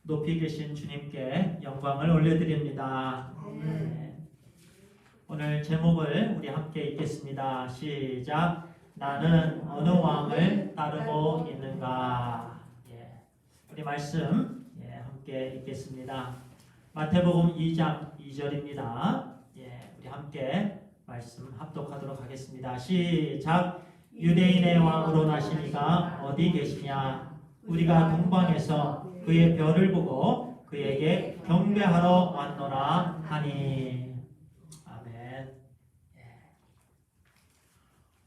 높이 계신 주님께 영광을 올려드립니다. 오늘 제목을 우리 함께 읽겠습니다. 시작. 나는 어느 왕을 따르고 있는가. 우리 말씀 함께 읽겠습니다. 마태복음 2장 2절입니다. 우리 함께 말씀 합독하도록 하겠습니다. 시작. 유대인의 왕으로 나시니가 어디 계시냐. 우리가 동방에서 그의 별을 보고 그에게 경배하러 왔노라 하니. 아멘.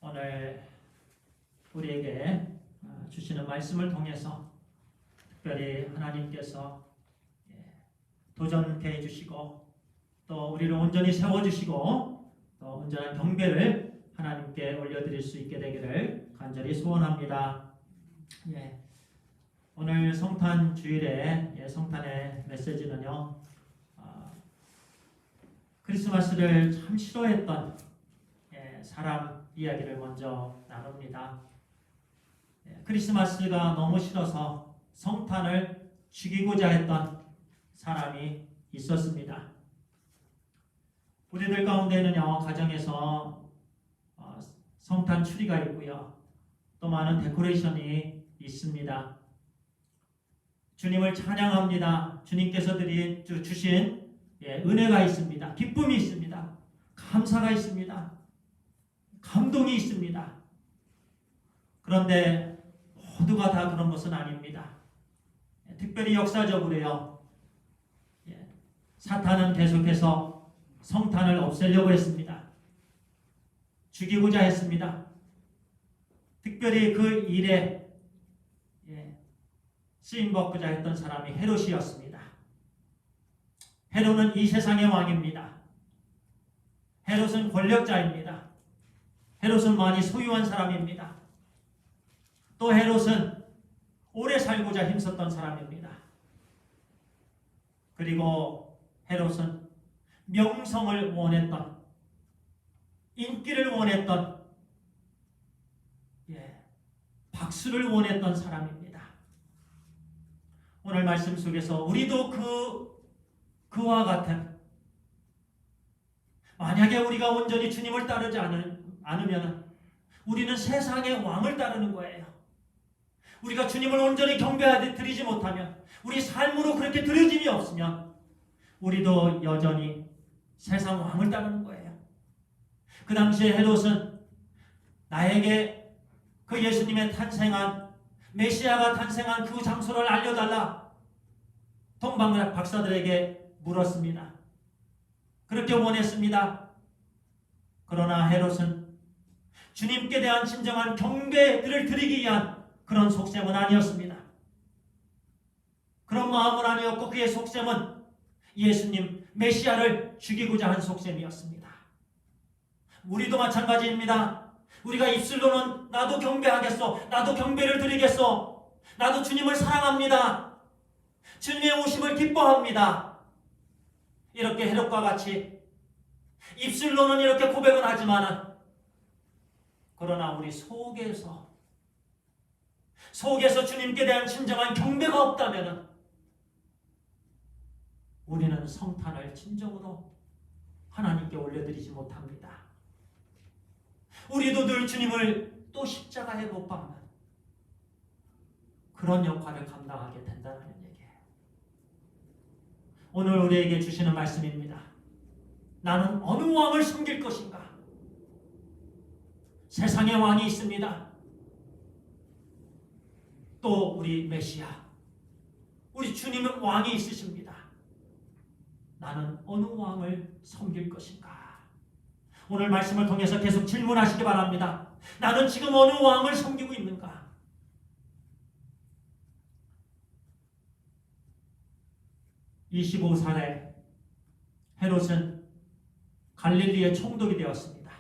오늘 우리에게 주시는 말씀을 통해서 특별히 하나님께서 도전케 해주시고 또 우리를 온전히 세워주시고 또 온전한 경배를 하나님께 올려드릴 수 있게 되기를 간절히 소원합니다. 오늘 성탄 주일에 성탄의 메시지는요, 크리스마스를 참 싫어했던 사람 이야기를 먼저 나눕니다. 크리스마스가 너무 싫어서 성탄을 죽이고자 했던 사람이 있었습니다. 우리들 가운데는요, 가정에서 성탄 추리가 있고요, 또 많은 데코레이션이 있습니다. 주님을 찬양합니다. 주님께서 주신 은혜가 있습니다. 기쁨이 있습니다. 감사가 있습니다. 감동이 있습니다. 그런데 모두가 다 그런 것은 아닙니다. 특별히 역사적으로요, 사탄은 계속해서 성탄을 없애려고 했습니다. 죽이고자 했습니다. 특별히 그 일에 쓰임받고자 했던 사람이 헤롯이었습니다. 헤롯은 이 세상의 왕입니다. 헤롯은 권력자입니다. 헤롯은 많이 소유한 사람입니다. 또 헤롯은 오래 살고자 힘썼던 사람입니다. 그리고 헤롯은 명성을 원했던, 인기를 원했던, 박수를 원했던 사람입니다. 오늘 말씀 속에서 우리도 그와 같은, 만약에 우리가 온전히 주님을 따르지 않으면 우리는 세상의 왕을 따르는 거예요. 우리가 주님을 온전히 경배드리지 못하면, 우리 삶으로 그렇게 드려짐이 없으면 우리도 여전히 세상 왕을 따르는 거예요. 그 당시에 헤롯은 나에게 그 예수님의 탄생한, 메시아가 탄생한 그 장소를 알려달라 동방 박사들에게 물었습니다. 그렇게 원했습니다. 그러나 헤롯은 주님께 대한 진정한 경배를 드리기 위한 그런 속셈은 아니었습니다. 그런 마음은 아니었고, 그의 속셈은 예수님 메시아를 죽이고자 한 속셈이었습니다. 우리도 마찬가지입니다. 우리가 입술로는 나도 경배하겠소, 나도 경배를 드리겠소, 나도 주님을 사랑합니다, 주님의 오심을 기뻐합니다, 이렇게 헤롯과 같이 입술로는 이렇게 고백은 하지만, 그러나 우리 속에서 주님께 대한 진정한 경배가 없다면 우리는 성탄을 진정으로 하나님께 올려드리지 못합니다. 우리도 늘 주님을 또 십자가에 못 박는 그런 역할을 감당하게 된다는 얘기예요. 오늘 우리에게 주시는 말씀입니다. 나는 어느 왕을 섬길 것인가? 세상에 왕이 있습니다. 또 우리 메시아, 우리 주님은 왕이 있으십니다. 나는 어느 왕을 섬길 것인가? 오늘 말씀을 통해서 계속 질문하시기 바랍니다. 나는 지금 어느 왕을 섬기고 있는가? (25살에) 헤롯은 갈릴리의 총독이 되었습니다.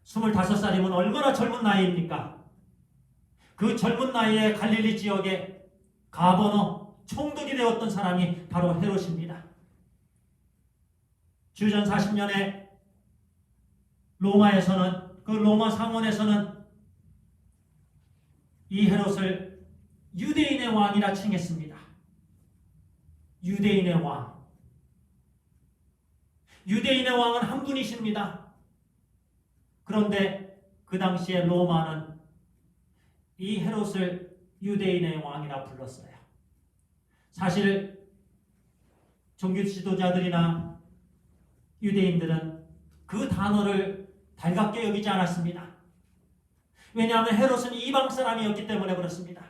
25살이면 얼마나 젊은 나이입니까? 그 젊은 나이에 갈릴리 지역의 가버너 총독이 되었던 사람이 바로 헤롯입니다. 주전 40년에 로마에서는, 그 로마 상원에서는 이 헤롯을 유대인의 왕이라 칭했습니다. 유대인의 왕. 유대인의 왕은 한 분이십니다. 그런데 그 당시에 로마는 이 헤롯을 유대인의 왕이라 불렀어요. 사실 종교 지도자들이나 유대인들은 그 단어를 달갑게 여기지 않았습니다. 왜냐하면 헤롯은 이방 사람이었기 때문에 그렇습니다.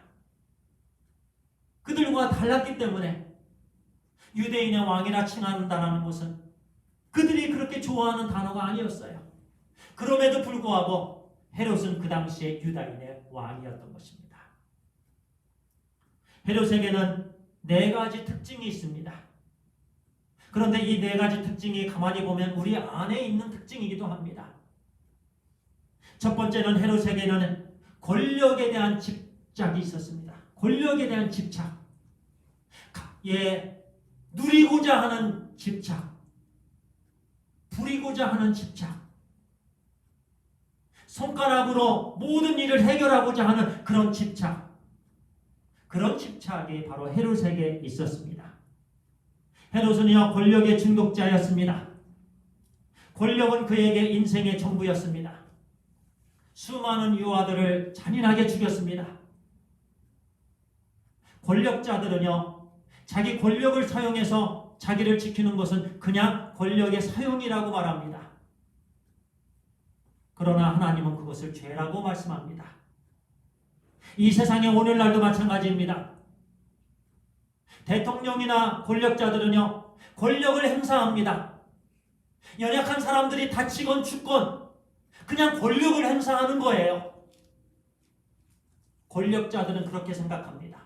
그들과 달랐기 때문에 유대인의 왕이라 칭한다는 것은 그들이 그렇게 좋아하는 단어가 아니었어요. 그럼에도 불구하고 헤롯은 그 당시에 유다인의 왕이었던 것입니다. 헤롯에게는 4가지 특징이 있습니다. 그런데 이 4가지 특징이 가만히 보면 우리 안에 있는 특징이기도 합니다. 첫 번째는 헤롯에게는 권력에 대한 집착이 있었습니다. 권력에 대한 집착. 누리고자 하는 집착. 부리고자 하는 집착. 손가락으로 모든 일을 해결하고자 하는 그런 집착. 그런 집착이 바로 헤롯에게 있었습니다. 헤롯은요, 권력의 중독자였습니다. 권력은 그에게 인생의 전부였습니다. 수많은 유아들을 잔인하게 죽였습니다. 권력자들은요, 자기 권력을 사용해서 자기를 지키는 것은 그냥 권력의 사용이라고 말합니다. 그러나 하나님은 그것을 죄라고 말씀합니다. 이 세상에 오늘날도 마찬가지입니다. 대통령이나 권력자들은요, 권력을 행사합니다. 연약한 사람들이 다치건 죽건 그냥 권력을 행사하는 거예요. 권력자들은 그렇게 생각합니다.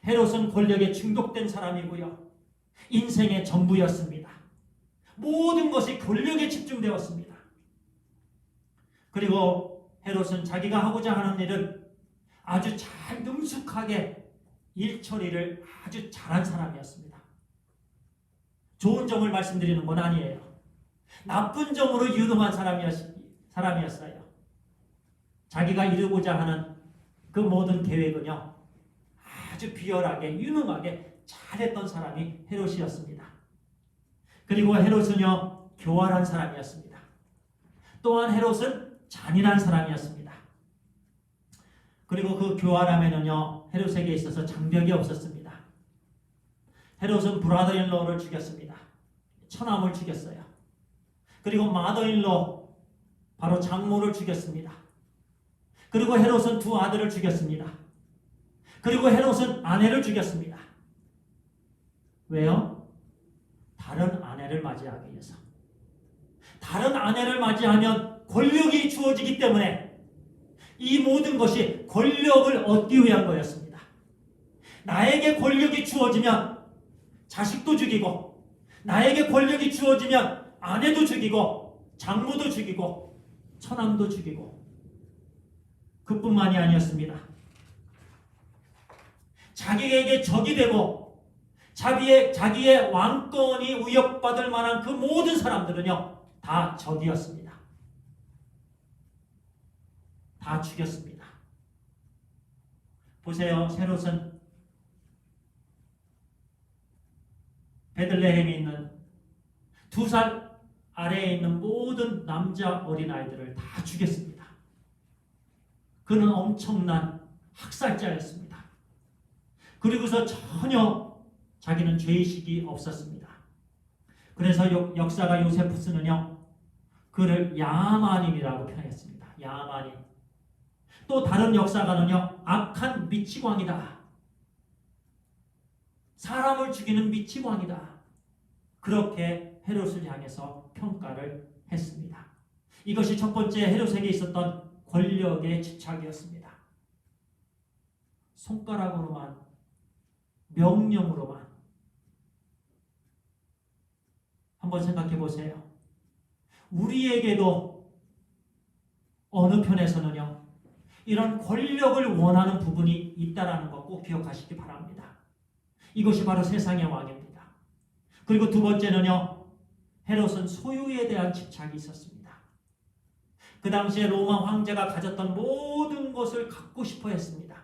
헤롯은 권력에 중독된 사람이고요, 인생의 전부였습니다. 모든 것이 권력에 집중되었습니다. 그리고 헤롯은 자기가 하고자 하는 일은 아주 잘 능숙하게 일 처리를 아주 잘한 사람이었습니다. 좋은 점을 말씀드리는 건 아니에요. 나쁜 점으로 유능한 사람이었어요. 자기가 이루고자 하는 그 모든 계획은요, 아주 비열하게 유능하게 잘했던 사람이 헤롯이었습니다. 그리고 헤롯은요, 교활한 사람이었습니다. 또한 헤롯은 잔인한 사람이었습니다. 그리고 그 교활함에는요, 헤롯에게 있어서 장벽이 없었습니다. 헤롯은 브라더인로를 죽였습니다. 처남을 죽였어요. 그리고 마더인로, 바로 장모를 죽였습니다. 그리고 헤롯은 2 아들을 죽였습니다. 그리고 헤롯은 아내를 죽였습니다. 왜요? 다른 아내를 맞이하기 위해서. 다른 아내를 맞이하면 권력이 주어지기 때문에 이 모든 것이 권력을 얻기 위한 거였습니다. 나에게 권력이 주어지면 자식도 죽이고, 나에게 권력이 주어지면 아내도 죽이고, 장모도 죽이고, 처남도 죽이고, 그뿐만이 아니었습니다. 자기에게 적이 되고 자기의 왕권이 위협받을 만한 그 모든 사람들은요, 다 적이었습니다. 다 죽였습니다. 보세요. 헤롯은 베들레헴에 있는 2살 아래에 있는 모든 남자 어린아이들을 다 죽였습니다. 그는 엄청난 학살자였습니다. 그리고서 전혀 자기는 죄의식이 없었습니다. 그래서 역사가 요세푸스는요, 그를 야만인이라고 표현했습니다. 야만인. 또 다른 역사가는요, 악한 미치광이다. 사람을 죽이는 미치광이다. 그렇게 헤롯을 향해서 평가를 했습니다. 이것이 첫 번째 헤롯에게 있었던 권력의 집착이었습니다. 손가락으로만, 명령으로만. 한번 생각해 보세요. 우리에게도 어느 편에서는요, 이런 권력을 원하는 부분이 있다는 것 꼭 기억하시기 바랍니다. 이것이 바로 세상의 왕입니다. 그리고 두 번째는요, 헤롯은 소유에 대한 집착이 있었습니다. 그 당시에 로마 황제가 가졌던 모든 것을 갖고 싶어 했습니다.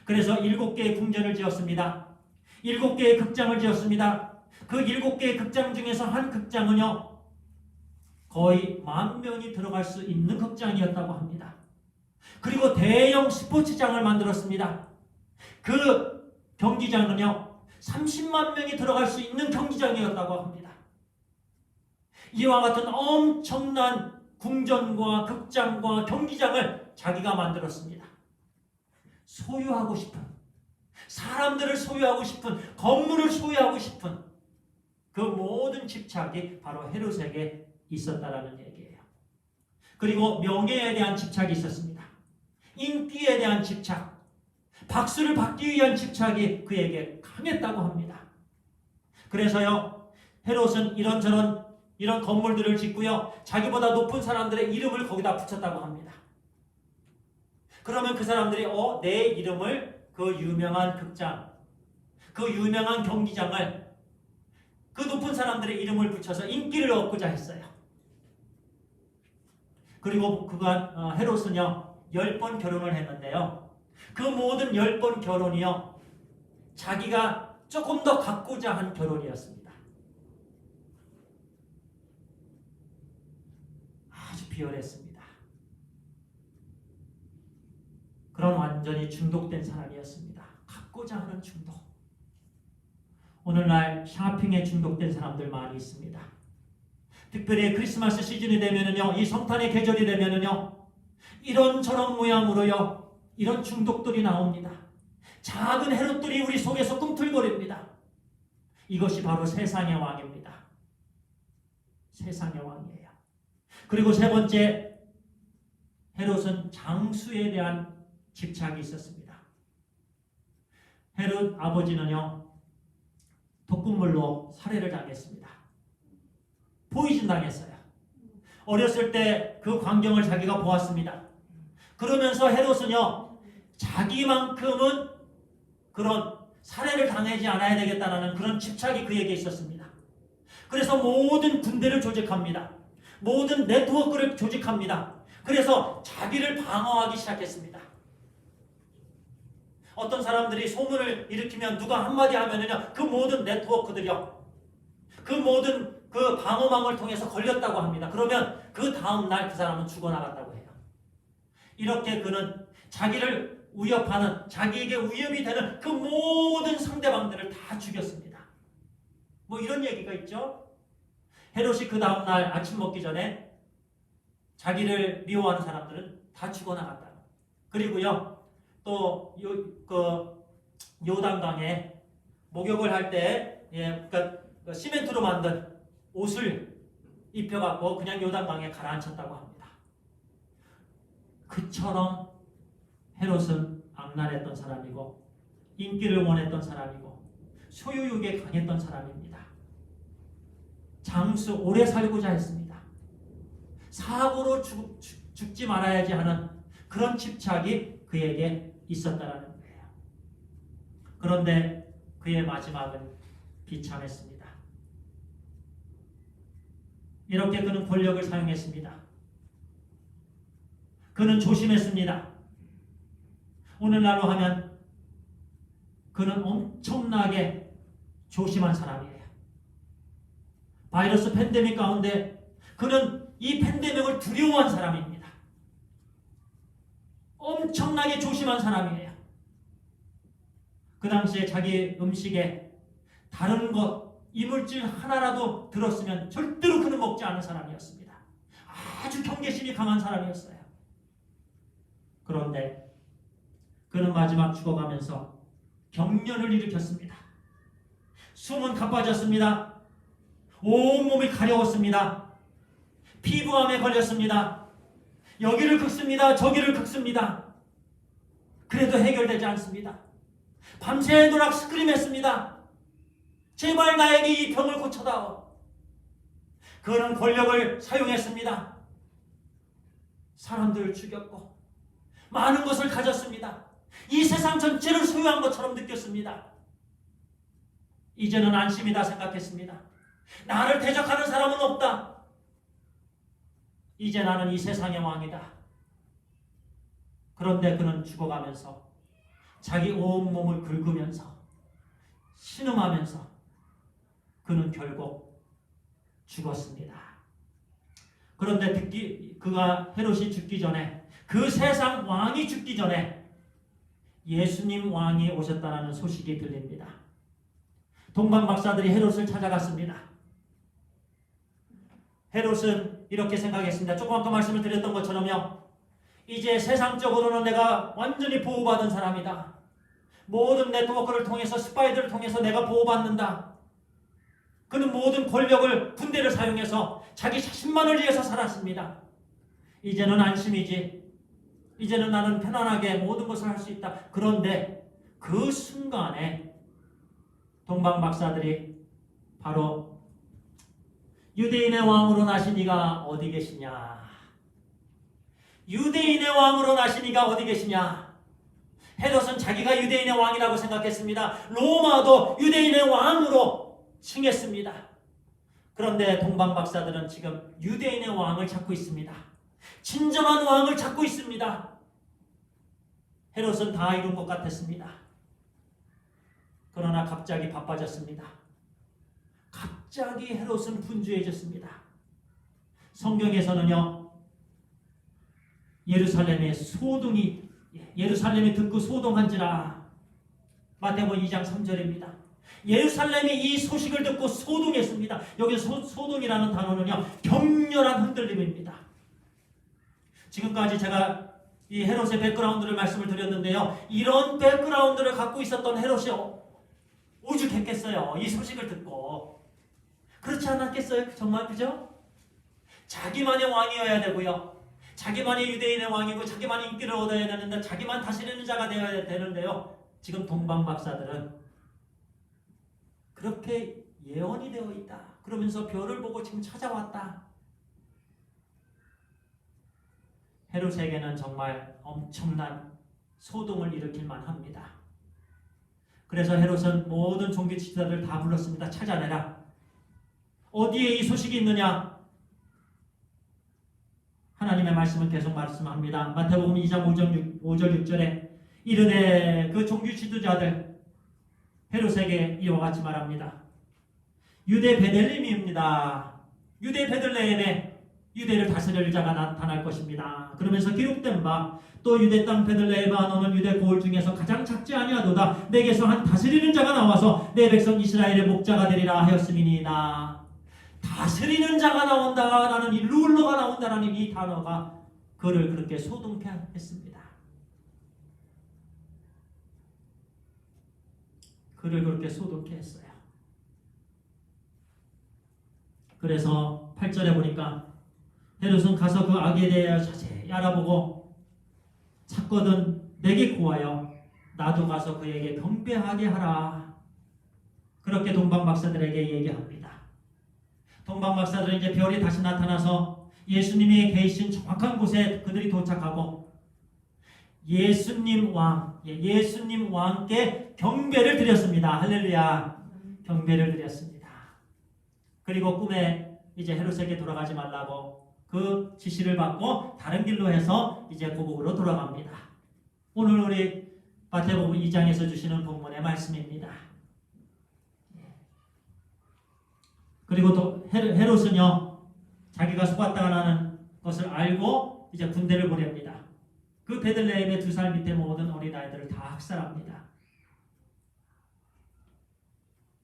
그래서 7개의 궁전을 지었습니다. 7개의 극장을 지었습니다. 그 7개의 극장 중에서 한 극장은요, 거의 10,000명이 들어갈 수 있는 극장이었다고 합니다. 그리고 대형 스포츠장을 만들었습니다. 그 경기장은요, 30만 명이 들어갈 수 있는 경기장이었다고 합니다. 이와 같은 엄청난 궁전과 극장과 경기장을 자기가 만들었습니다. 소유하고 싶은, 사람들을 소유하고 싶은, 건물을 소유하고 싶은 그 모든 집착이 바로 헤롯에게 있었다라는 얘기예요. 그리고 명예에 대한 집착이 있었습니다. 인기에 대한 집착, 박수를 받기 위한 집착이 그에게 강했다고 합니다. 그래서요, 헤롯은 이런저런 이런 건물들을 짓고요, 자기보다 높은 사람들의 이름을 거기다 붙였다고 합니다. 그러면 그 사람들이 내 이름을 그 유명한 극장, 그 유명한 경기장을 그 높은 사람들의 이름을 붙여서 인기를 얻고자 했어요. 그리고 헤롯은요, 10번 결혼을 했는데요, 그 모든 10번 결혼이요, 자기가 조금 더 갖고자 한 결혼이었습니다. 아주 비열했습니다. 그런 완전히 중독된 사람이었습니다. 갖고자 하는 중독. 오늘날 샤핑에 중독된 사람들 많이 있습니다. 특별히 크리스마스 시즌이 되면은요, 이 성탄의 계절이 되면은요, 이런저런 모양으로요, 이런 중독들이 나옵니다. 작은 헤롯들이 우리 속에서 꿈틀거립니다. 이것이 바로 세상의 왕입니다. 세상의 왕이에요. 그리고 세 번째, 헤롯은 장수에 대한 집착이 있었습니다. 헤롯 아버지는요, 독극물로 살해를 당했습니다. 포이즌 당했어요. 어렸을 때 그 광경을 자기가 보았습니다. 그러면서 헤롯은요, 자기만큼은 그런 살해를 당하지 않아야 되겠다는 그런 집착이 그에게 있었습니다. 그래서 모든 군대를 조직합니다. 모든 네트워크를 조직합니다. 그래서 자기를 방어하기 시작했습니다. 어떤 사람들이 소문을 일으키면 누가 한마디 하면은요, 그 모든 네트워크들이요, 그 모든 그 방어망을 통해서 걸렸다고 합니다. 그러면 그 다음날 그 사람은 죽어나갔다고 해요. 이렇게 그는 자기를 위협하는, 자기에게 위협이 되는 그 모든 상대방들을 다 죽였습니다. 뭐 이런 얘기가 있죠. 헤롯이 그 다음날 아침 먹기 전에 자기를 미워하는 사람들은 다 죽어나갔다. 그리고요, 또 요단강에 목욕을 할 때, 그러니까 시멘트로 만든 옷을 입혀갖고 그냥 요단강에 가라앉혔다고 합니다. 그처럼 헤롯은 악랄했던 사람이고, 인기를 원했던 사람이고, 소유욕에 강했던 사람입니다. 장수, 오래 살고자 했습니다. 사고로 죽지 말아야지 하는 그런 집착이 그에게 있었다라는 거예요. 그런데 그의 마지막은 비참했습니다. 이렇게 그는 권력을 사용했습니다. 그는 조심했습니다. 오늘날로 하면 그는 엄청나게 조심한 사람이에요. 바이러스 팬데믹 가운데 그는 이 팬데믹을 두려워한 사람입니다. 엄청나게 조심한 사람이에요. 그 당시에 자기 음식에 다른 것, 이물질 하나라도 들었으면 절대로 그는 먹지 않은 사람이었습니다. 아주 경계심이 강한 사람이었어요. 그런데 그는 마지막 죽어가면서 경련을 일으켰습니다. 숨은 가빠졌습니다. 온몸이 가려웠습니다. 피부암에 걸렸습니다. 여기를 긁습니다. 저기를 긁습니다. 그래도 해결되지 않습니다. 밤새도록 스크림했습니다. 제발 나에게 이 병을 고쳐다오. 그는 권력을 사용했습니다. 사람들을 죽였고 많은 것을 가졌습니다. 이 세상 전체를 소유한 것처럼 느꼈습니다. 이제는 안심이다 생각했습니다. 나를 대적하는 사람은 없다. 이제 나는 이 세상의 왕이다. 그런데 그는 죽어가면서 자기 온몸을 긁으면서 신음하면서 그는 결국 죽었습니다. 그런데 그가 헤롯이 죽기 전에, 그 세상 왕이 죽기 전에 예수님 왕이 오셨다는 소식이 들립니다. 동방 박사들이 헤롯을 찾아갔습니다. 헤롯은 이렇게 생각했습니다. 조금 아까 말씀을 드렸던 것처럼요, 이제 세상적으로는 내가 완전히 보호받은 사람이다. 모든 네트워크를 통해서, 스파이들을 통해서 내가 보호받는다. 그는 모든 권력을, 군대를 사용해서 자기 자신만을 위해서 살았습니다. 이제는 안심이지. 이제는 나는 편안하게 모든 것을 할 수 있다. 그런데 그 순간에 동방 박사들이 바로 유대인의 왕으로 나신 이가 어디 계시냐? 유대인의 왕으로 나신 이가 어디 계시냐? 헤롯은 자기가 유대인의 왕이라고 생각했습니다. 로마도 유대인의 왕으로 칭했습니다. 그런데 동방 박사들은 지금 유대인의 왕을 찾고 있습니다. 진정한 왕을 찾고 있습니다. 헤롯은 다 이룬 것 같았습니다. 그러나 갑자기 바빠졌습니다. 갑자기 헤롯은 분주해졌습니다. 성경에서는요, 예루살렘이 듣고 소동한지라, 마태복음 2장 3절입니다. 예루살렘이 이 소식을 듣고 소동했습니다. 여기서 소동이라는 단어는요, 격렬한 흔들림입니다. 지금까지 제가 이 헤롯의 백그라운드를 말씀을 드렸는데요, 이런 백그라운드를 갖고 있었던 헤롯이 오죽했겠어요. 이 소식을 듣고. 그렇지 않았겠어요? 정말, 그죠? 자기만의 왕이어야 되고요, 자기만의 유대인의 왕이고 자기만의 인기를 얻어야 되는데, 자기만 다스리는 자가 되어야 되는데요, 지금 동방 박사들은 그렇게 예언이 되어 있다. 그러면서 별을 보고 지금 찾아왔다. 헤롯에게는 정말 엄청난 소동을 일으킬 만합니다. 그래서 헤롯은 모든 종교 지도자들 다 불렀습니다. 찾아내라. 어디에 이 소식이 있느냐? 하나님의 말씀은 계속 말씀합니다. 마태복음 2장 5절 6절에 이르되 그 종교 지도자들 헤롯에게 이와 같이 말합니다. 유대 베들레헴입니다. 유대 베들레헴에 유대를 다스릴 자가 나타날 것입니다. 그러면서 기록된 바 또 유대 땅 베들레헴아 너는 유대 고을 중에서 가장 작지 아니하도다. 내게서 한 다스리는 자가 나와서 내 백성 이스라엘의 목자가 되리라 하였음이니이다. 다스리는 자가 나온다라는 이 룰러가 나온다라는 이 단어가 그를 그렇게 소동케 했습니다. 그를 그렇게 소동케 했어요. 그래서 8절에 보니까 헤롯은 가서 그 악에 대하여 자세히 알아보고 찾거든 내게 구하여 나도 가서 그에게 경배하게 하라. 그렇게 동방 박사들에게 얘기합니다. 동방 박사들은 이제 별이 다시 나타나서 예수님이 계신 정확한 곳에 그들이 도착하고 예수님 왕께 경배를 드렸습니다. 할렐루야. 경배를 드렸습니다. 그리고 꿈에 이제 헤롯에게 돌아가지 말라고 그 지시를 받고 다른 길로 해서 이제 고국으로 돌아갑니다. 오늘 우리 마태복음 2장에서 주시는 본문의 말씀입니다. 그리고 또 헤롯은요, 자기가 속았다가 나는 것을 알고 이제 군대를 보냅니다. 그 베들레헴의 2살 밑에 모든 어린아이들을 다 학살합니다.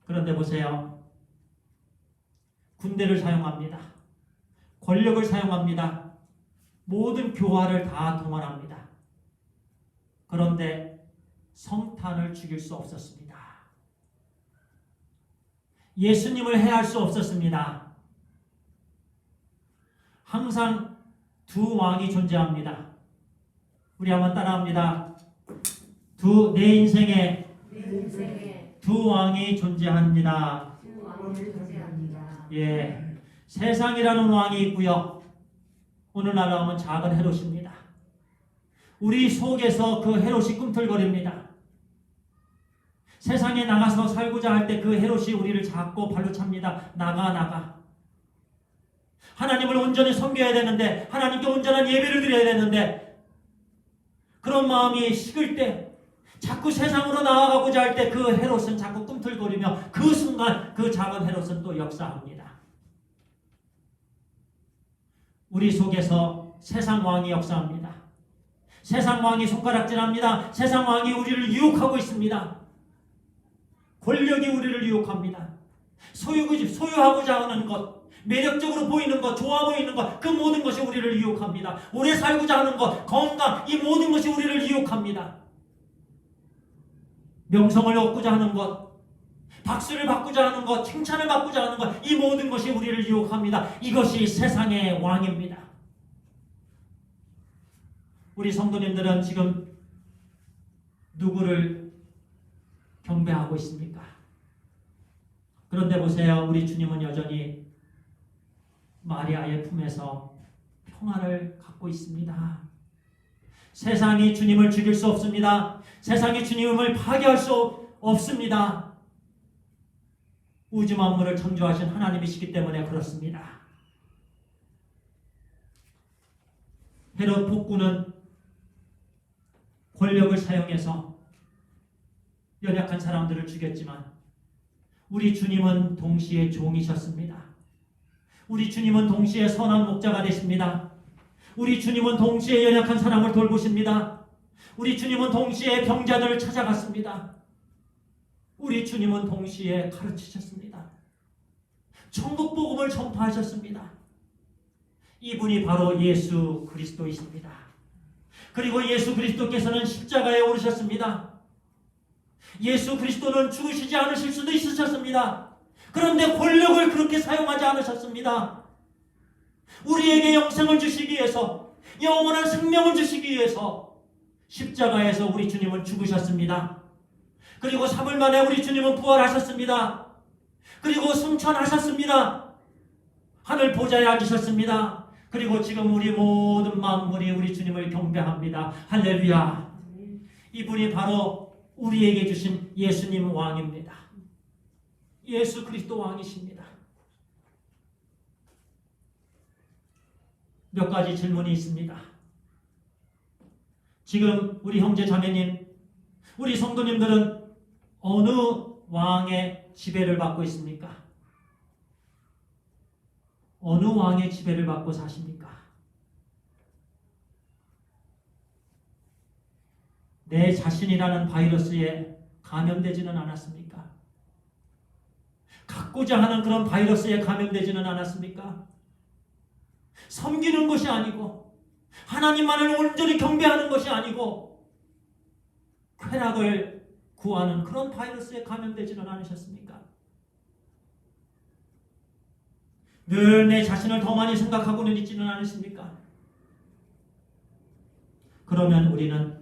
그런데 보세요. 군대를 사용합니다. 권력을 사용합니다. 모든 교화를 다 동원합니다. 그런데 성탄을 죽일 수 없었습니다. 예수님을 해할 수 없었습니다. 항상 두 왕이 존재합니다. 우리 한번 따라합니다. 내 인생에 두 왕이 존재합니다. 예, 세상이라는 왕이 있고요. 오늘날로 하면 작은 헤롯입니다. 우리 속에서 그 헤롯이 꿈틀거립니다. 세상에 나가서 살고자 할 때 그 헤롯이 우리를 잡고 발로 찹니다. 나가. 하나님을 온전히 섬겨야 되는데, 하나님께 온전한 예배를 드려야 되는데, 그런 마음이 식을 때, 자꾸 세상으로 나아가고자 할 때 그 헤롯은 자꾸 꿈틀거리며 그 순간 그 작은 헤롯은 또 역사합니다. 우리 속에서 세상 왕이 역사합니다. 세상 왕이 손가락질합니다. 세상 왕이 우리를 유혹하고 있습니다. 권력이 우리를 유혹합니다. 소유하고자 하는 것, 매력적으로 보이는 것, 좋아 보이는 것, 그 모든 것이 우리를 유혹합니다. 오래 살고자 하는 것, 건강, 이 모든 것이 우리를 유혹합니다. 명성을 얻고자 하는 것, 박수를 받고자 하는 것, 칭찬을 받고자 하는 것, 이 모든 것이 우리를 유혹합니다. 이것이 세상의 왕입니다. 우리 성도님들은 지금 누구를 경배하고 있습니까? 그런데 보세요. 우리 주님은 여전히 마리아의 품에서 평화를 갖고 있습니다. 세상이 주님을 죽일 수 없습니다. 세상이 주님을 파괴할 수 없습니다. 우주 만물을 창조하신 하나님이시기 때문에 그렇습니다. 헤롯 폭군은 권력을 사용해서 연약한 사람들을 죽였지만 우리 주님은 동시에 종이셨습니다. 우리 주님은 동시에 선한 목자가 되십니다. 우리 주님은 동시에 연약한 사람을 돌보십니다. 우리 주님은 동시에 병자들을 찾아갔습니다. 우리 주님은 동시에 가르치셨습니다. 천국 복음을 전파하셨습니다. 이분이 바로 예수 그리스도이십니다. 그리고 예수 그리스도께서는 십자가에 오르셨습니다. 예수 그리스도는 죽으시지 않으실 수도 있으셨습니다. 그런데 권력을 그렇게 사용하지 않으셨습니다. 우리에게 영생을 주시기 위해서, 영원한 생명을 주시기 위해서 십자가에서 우리 주님은 죽으셨습니다. 그리고 3일 만에 우리 주님은 부활하셨습니다. 그리고 승천하셨습니다. 하늘 보좌에 앉으셨습니다. 그리고 지금 우리 모든 만물이 우리 주님을 경배합니다. 할렐루야. 이분이 바로 우리에게 주신 예수님 왕입니다. 예수 그리스도 왕이십니다. 몇 가지 질문이 있습니다. 지금 우리 형제 자매님, 우리 성도님들은 어느 왕의 지배를 받고 있습니까? 어느 왕의 지배를 받고 사십니까? 내 자신이라는 바이러스에 감염되지는 않았습니까? 갖고자 하는 그런 바이러스에 감염되지는 않았습니까? 섬기는 것이 아니고 하나님만을 온전히 경배하는 것이 아니고 쾌락을 구하는 그런 바이러스에 감염되지는 않으셨습니까? 늘 내 자신을 더 많이 생각하고는 있지는 않으십니까? 그러면 우리는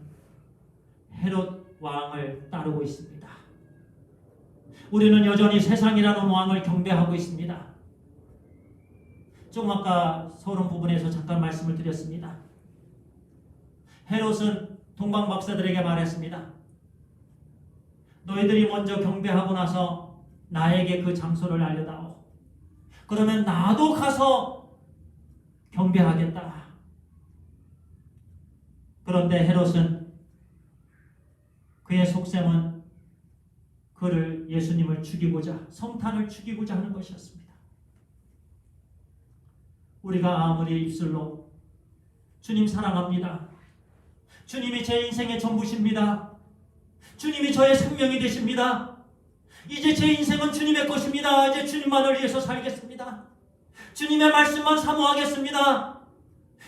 헤롯 왕을 따르고 있습니다. 우리는 여전히 세상이라는 왕을 경배하고 있습니다. 조금 아까 서론 부분에서 잠깐 말씀을 드렸습니다. 헤롯은 동방 박사들에게 말했습니다. 너희들이 먼저 경배하고 나서 나에게 그 장소를 알려다오. 그러면 나도 가서 경배하겠다. 그런데 헤롯은 그의 속셈은 그를 예수님을 죽이고자, 성탄을 죽이고자 하는 것이었습니다. 우리가 아무리 입술로 주님 사랑합니다, 주님이 제 인생의 전부십니다, 주님이 저의 생명이 되십니다, 이제 제 인생은 주님의 것입니다, 이제 주님만을 위해서 살겠습니다, 주님의 말씀만 사모하겠습니다,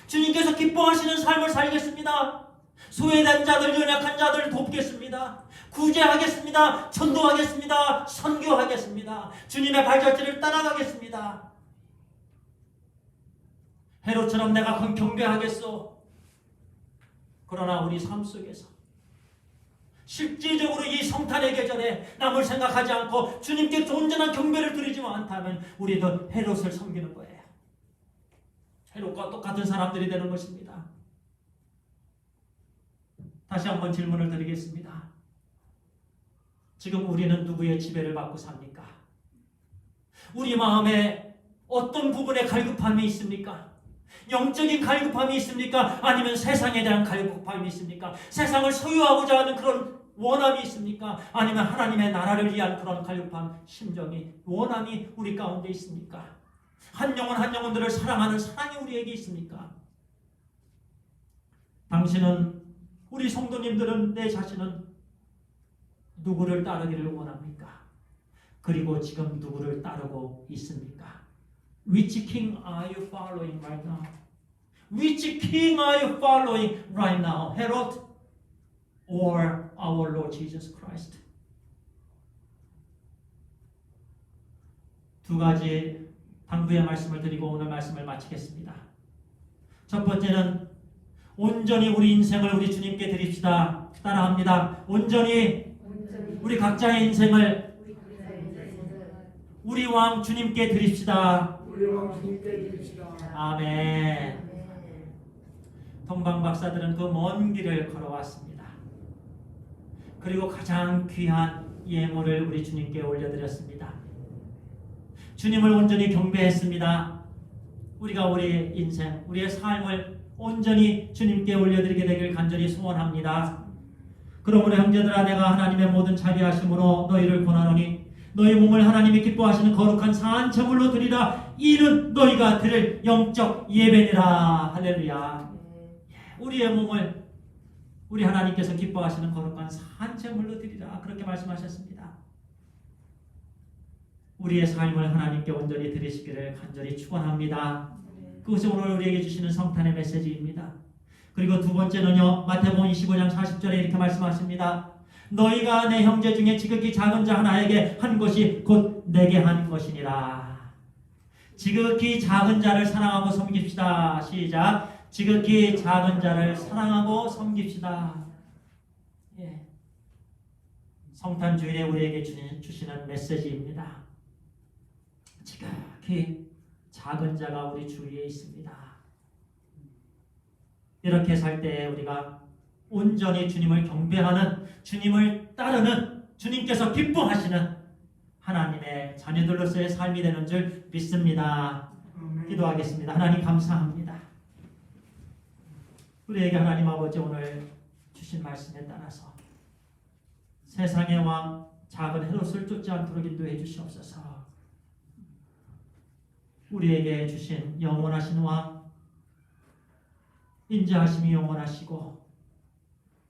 주님께서 기뻐하시는 삶을 살겠습니다, 소외된 자들, 연약한 자들을 돕겠습니다, 구제하겠습니다, 전도하겠습니다, 선교하겠습니다, 주님의 발자취를 따라가겠습니다. 헤롯처럼 내가 경배하겠소. 그러나 우리 삶 속에서 실질적으로 이 성탄의 계절에 남을 생각하지 않고 주님께 온전한 경배를 드리지 않다면 우리도 헤롯을 섬기는 거예요. 헤롯과 똑같은 사람들이 되는 것입니다. 다시 한번 질문을 드리겠습니다. 지금 우리는 누구의 지배를 받고 삽니까? 우리 마음에 어떤 부분에 갈급함이 있습니까? 영적인 갈급함이 있습니까? 아니면 세상에 대한 갈급함이 있습니까? 세상을 소유하고자 하는 그런 원함이 있습니까? 아니면 하나님의 나라를 위한 그런 갈급함, 심정이, 원함이 우리 가운데 있습니까? 한 영혼 한 영혼들을 사랑하는 사랑이 우리에게 있습니까? 당신은, 우리 성도님들은, 내 자신은 누구를 따르기를 원합니까? 그리고 지금 누구를 따르고 있습니까? Which king are you following right now? Which king are you following right now? Herod or our Lord Jesus Christ? 두 가지 당부의 말씀을 드리고 오늘 말씀을 마치겠습니다. 첫 번째는 온전히 우리 인생을 우리 주님께 드립시다. 따라합니다. 온전히 우리 각자의 인생을 우리 왕 주님께 드립시다. 아멘. 동방 박사들은 그 먼 길을 걸어왔습니다. 그리고 가장 귀한 예물을 우리 주님께 올려드렸습니다. 주님을 온전히 경배했습니다. 우리가 우리의 인생, 우리의 삶을 온전히 주님께 올려드리게 되길 간절히 소원합니다. 그러므로 형제들아, 내가 하나님의 모든 자비하심으로 너희를 권하노니 너희 몸을 하나님이 기뻐하시는 거룩한 산제물로 드리라. 이는 너희가 드릴 영적 예배니라. 할렐루야. 우리의 몸을 우리 하나님께서 기뻐하시는 거룩한 산제물로 드리라. 그렇게 말씀하셨습니다. 우리의 삶을 하나님께 온전히 드리시기를 간절히 축원합니다. 그것이 오늘 우리에게 주시는 성탄의 메시지입니다. 그리고 두 번째는요, 마태복음 25장 40절에 이렇게 말씀하십니다. 너희가 내 형제 중에 지극히 작은 자 하나에게 한 것이 곧 내게 한 것이니라. 지극히 작은 자를 사랑하고 섬깁시다. 시작. 지극히 작은 자를 사랑하고 섬깁시다. 예. 성탄 주일에 우리에게 주시는 메시지입니다. 지극히 작은 자가 우리 주위에 있습니다. 이렇게 살 때 우리가 온전히 주님을 경배하는, 주님을 따르는, 주님께서 기뻐하시는 하나님의 자녀들로서의 삶이 되는 줄 믿습니다. 기도하겠습니다. 하나님 감사합니다. 우리에게 하나님 아버지 오늘 주신 말씀에 따라서 세상의 왕 작은 헤롯을 쫓지 않도록 인도해 주시옵소서. 우리에게 주신 영원하신 왕, 인자하심이 영원하시고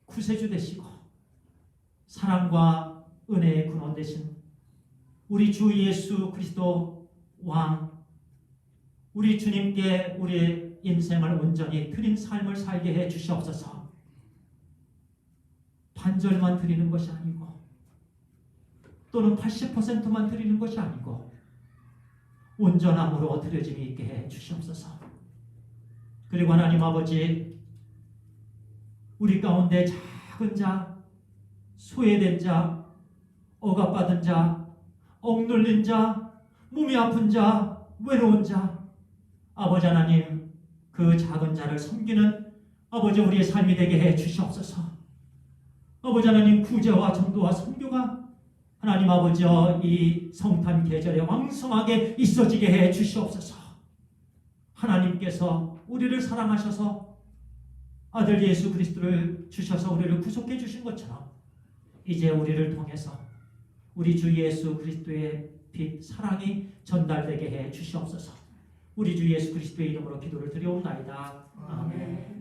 구세주 되시고 사랑과 은혜의 근원 되신 우리 주 예수 그리스도 왕, 우리 주님께 우리의 인생을 온전히 드린 삶을 살게 해 주시옵소서. 반절만 드리는 것이 아니고 또는 80%만 드리는 것이 아니고 온전함으로 드려짐이 있게 해 주시옵소서. 그리고 하나님 아버지, 우리 가운데 작은 자, 소외된 자, 억압받은 자, 억눌린 자, 몸이 아픈 자, 외로운 자, 아버지 하나님, 그 작은 자를 섬기는 아버지 우리의 삶이 되게 해 주시옵소서. 아버지 하나님, 구제와 전도와 선교가 하나님 아버지 이 성탄 계절에 왕성하게 있어지게 해 주시옵소서. 하나님께서 우리를 사랑하셔서 아들 예수 그리스도를 주셔서 우리를 구속해 주신 것처럼 이제 우리를 통해서 우리 주 예수 그리스도의 빛, 사랑이 전달되게 해 주시옵소서. 우리 주 예수 그리스도의 이름으로 기도를 드리옵나이다. 아멘.